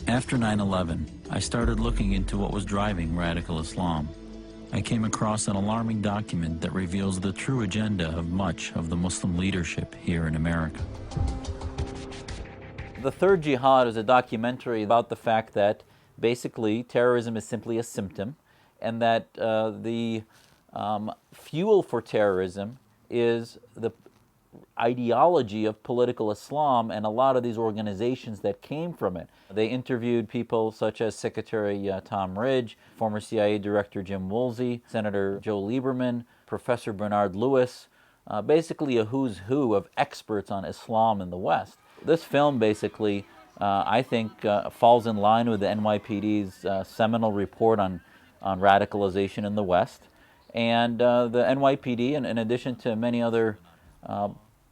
After 9/11, I started looking into what was driving radical Islam. I came across an alarming document that reveals the true agenda of much of the Muslim leadership here in America. The Third Jihad is a documentary about the fact that basically terrorism is simply a symptom, and that the fuel for terrorism is the ideology of political Islam and a lot of these organizations that came from it. They interviewed people such as Secretary Tom Ridge, former CIA Director Jim Woolsey, Senator Joe Lieberman, Professor Bernard Lewis, basically a who's who of experts on Islam in the West. This film basically, I think, falls in line with the NYPD's seminal report on radicalization in the West. And the NYPD, in addition to many other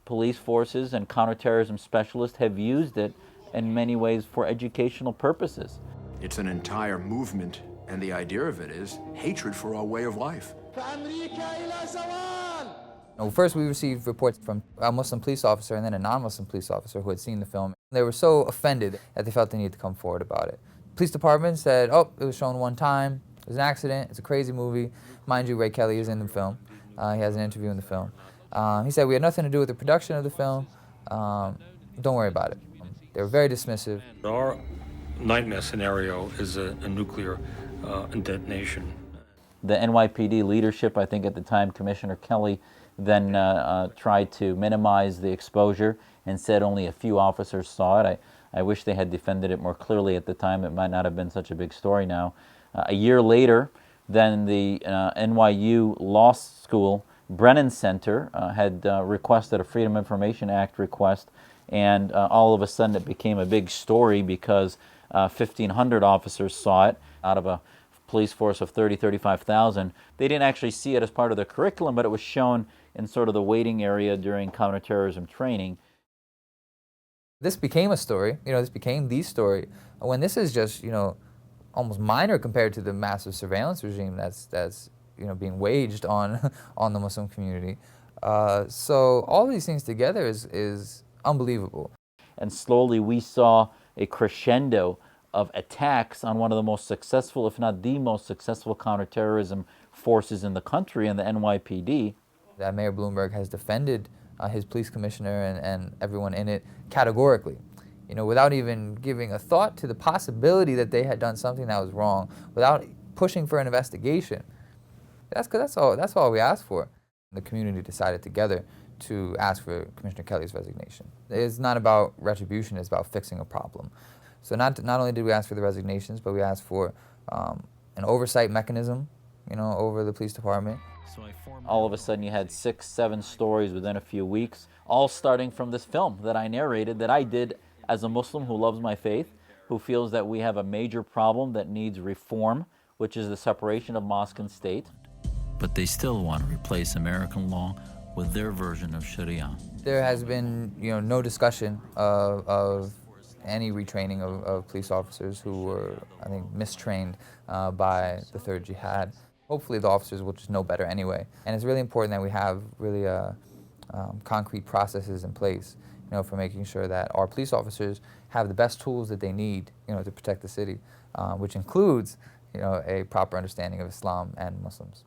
police forces and counterterrorism specialists, have used it in many ways for educational purposes. It's an entire movement, and the idea of it is hatred for our way of life. Well, first we received reports from a Muslim police officer and then a non-Muslim police officer who had seen the film. They were so offended that they felt the need to come forward about it. Police department said, oh, it was shown one time, it was an accident, it's a crazy movie. Mind you, Ray Kelly is in the film. He has an interview in the film. He said, we had nothing to do with the production of the film. Don't worry about it. They were very dismissive. Our nightmare scenario is a nuclear detonation. The NYPD leadership, I think at the time, Commissioner Kelly, then tried to minimize the exposure and said only a few officers saw it. I wish they had defended it more clearly at the time. It might not have been such a big story now. A year later, then the NYU Law School Brennan Center had requested a Freedom of Information Act request, and all of a sudden it became a big story because 1,500 officers saw it out of a police force of 35,000. They didn't actually see it as part of the curriculum, but it was shown in sort of the waiting area during counterterrorism training. This became a story, this became the story, when this is just, almost minor compared to the massive surveillance regime that's being waged on the Muslim community. So all these things together is unbelievable. And slowly we saw a crescendo of attacks on one of the most successful, if not the most successful, counterterrorism forces in the country, and the NYPD. That Mayor Bloomberg has defended his police commissioner and everyone in it categorically, without even giving a thought to the possibility that they had done something that was wrong, without pushing for an investigation. That's all we asked for. The community decided together to ask for Commissioner Kelly's resignation. It's not about retribution, it's about fixing a problem. So not only did we ask for the resignations, but we asked for an oversight mechanism, over the police department. All of a sudden you had 6, 7 stories within a few weeks, all starting from this film that I narrated, that I did as a Muslim who loves my faith, who feels that we have a major problem that needs reform, which is the separation of mosque and state. But they still want to replace American law with their version of Sharia. There has been, no discussion of any retraining of police officers who were, I think, mistrained by the Third Jihad. Hopefully the officers will just know better anyway. And it's really important that we have really concrete processes in place, for making sure that our police officers have the best tools that they need, to protect the city, which includes, a proper understanding of Islam and Muslims.